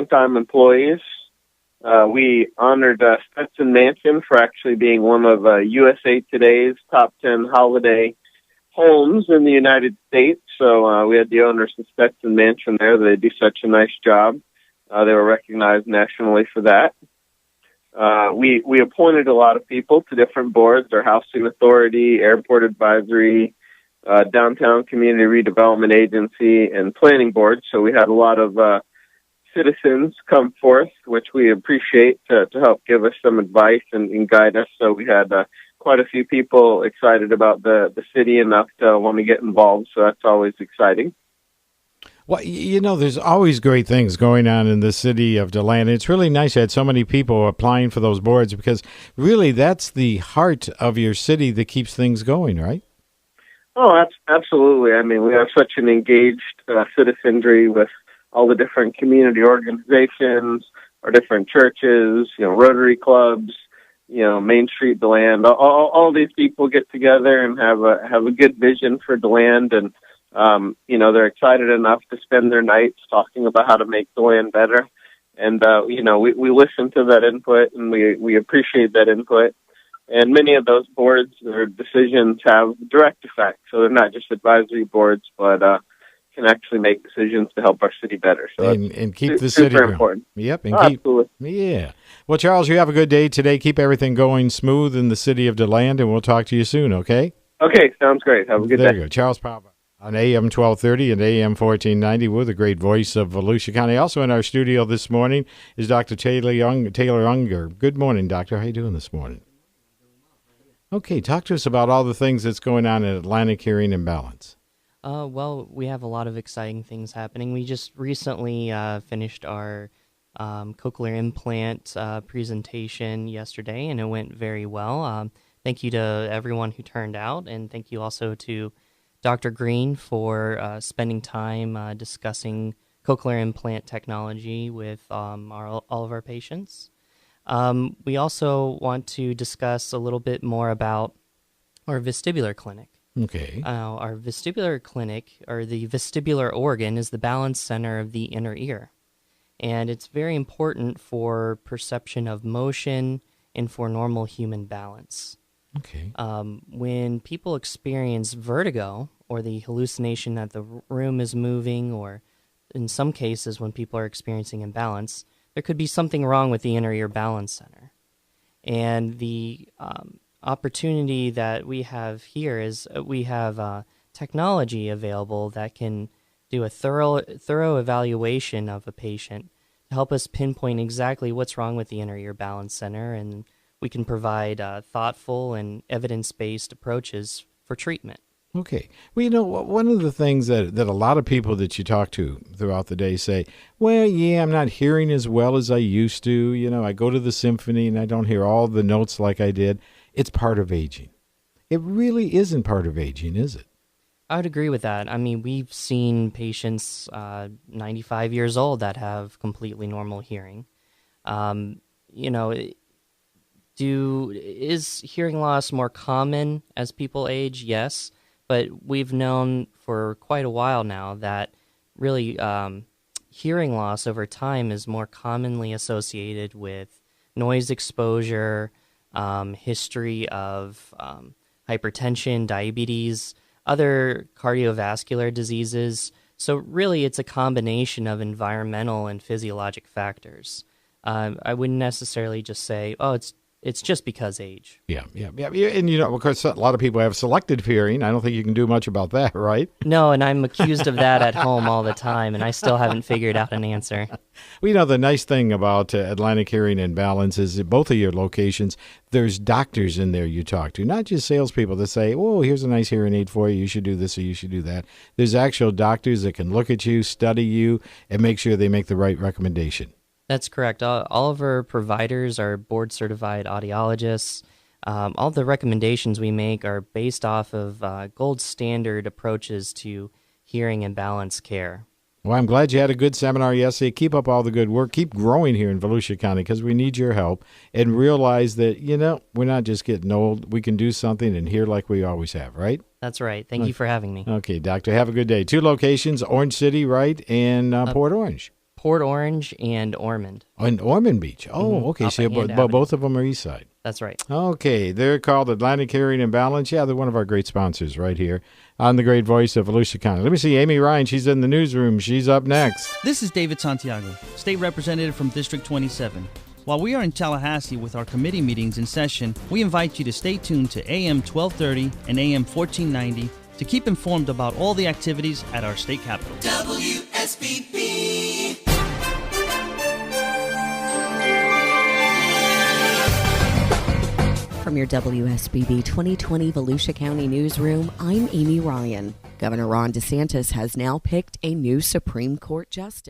time employees. We honored Stetson Mansion for actually being one of USA Today's top 10 holiday homes in the United States. So we had the owners of Stetson Mansion there. They do such a nice job. They were recognized nationally for that. We appointed a lot of people to different boards, our Housing Authority, Airport Advisory, Downtown Community Redevelopment Agency, and Planning Board. So we had a lot of citizens come forth, which we appreciate, to help give us some advice and guide us. So we had quite a few people excited about the city enough to want to get involved. So that's always exciting. Well, there's always great things going on in the city of DeLand. It's really nice you had so many people applying for those boards, because really that's the heart of your city that keeps things going, right? Oh, absolutely. I mean, we have such an engaged citizenry with all the different community organizations, our different churches, Rotary clubs, Main Street DeLand. All these people get together and have a good vision for DeLand, and they're excited enough to spend their nights talking about how to make DeLand better. And we listen to that input, and we appreciate that input. And many of those boards, their decisions have direct effect. So they're not just advisory boards, but can actually make decisions to help our city better. So and keep the city super important. Yep. And absolutely. Yeah. Well, Charles, you have a good day today. Keep everything going smooth in the city of DeLand, and we'll talk to you soon, okay? Okay, sounds great. Have a good day. There you go. Charles Papa on AM 1230 and AM 1490 with the great voice of Volusia County. Also in our studio this morning is Dr. Taylor Unger. Good morning, Doctor. How you doing this morning? Okay, talk to us about all the things that's going on at Atlantic Hearing and Balance. Well, we have a lot of exciting things happening. We just recently finished our cochlear implant presentation yesterday, and it went very well. Thank you to everyone who turned out, and thank you also to Dr. Green for spending time discussing cochlear implant technology with all of our patients. We also want to discuss a little bit more about our vestibular clinic. Okay. Our vestibular clinic, or the vestibular organ, is the balance center of the inner ear. And it's very important for perception of motion and for normal human balance. Okay. When people experience vertigo, or the hallucination that the room is moving, or in some cases when people are experiencing imbalance, there could be something wrong with the inner ear balance center. And the opportunity that we have here is we have technology available that can do a thorough evaluation of a patient to help us pinpoint exactly what's wrong with the inner ear balance center, and we can provide thoughtful and evidence-based approaches for treatment. Okay. Well, one of the things that a lot of people that you talk to throughout the day say, well, yeah, I'm not hearing as well as I used to. I go to the symphony and I don't hear all the notes like I did. It's part of aging. It really isn't part of aging, is it? I would agree with that. I mean, we've seen patients 95 years old that have completely normal hearing. Is hearing loss more common as people age? Yes. But we've known for quite a while now that really hearing loss over time is more commonly associated with noise exposure, history of hypertension, diabetes, other cardiovascular diseases. So really it's a combination of environmental and physiologic factors. I wouldn't necessarily just say, oh, it's just because age. Yeah. And, of course, a lot of people have selective hearing. I don't think you can do much about that, right? No, and I'm accused of that at home all the time, and I still haven't figured out an answer. Well, the nice thing about Atlantic Hearing and Balance is at both of your locations, there's doctors in there you talk to, not just salespeople that say, oh, here's a nice hearing aid for you. You should do this or you should do that. There's actual doctors that can look at you, study you, and make sure they make the right recommendation. That's correct. All of our providers are board-certified audiologists. All the recommendations we make are based off of gold standard approaches to hearing and balance care. Well, I'm glad you had a good seminar yesterday. Keep up all the good work. Keep growing here in Volusia County because we need your help. And realize that, we're not just getting old. We can do something and hear like we always have, right? That's right. Thank you for having me. Okay, Doctor. Have a good day. 2 locations, Orange City, right, and Port Orange. Port Orange and Ormond. Oh, in Ormond Beach. Oh, okay. Off So of Hand but Avenue. both of them are east side. That's right. Okay, they're called Atlantic Hearing and Balance. Yeah, they're one of our great sponsors right here on the great voice of Volusia County. Let me see, Amy Ryan, she's in the newsroom. She's up next. This is David Santiago, State Representative from District 27. While we are in Tallahassee with our committee meetings in session, we invite you to stay tuned to AM 1230 and AM 1490 to keep informed about all the activities at our state capitol. WSBB. From your WSBB 2020 Volusia County Newsroom, I'm Amy Ryan. Governor Ron DeSantis has now picked a new Supreme Court justice.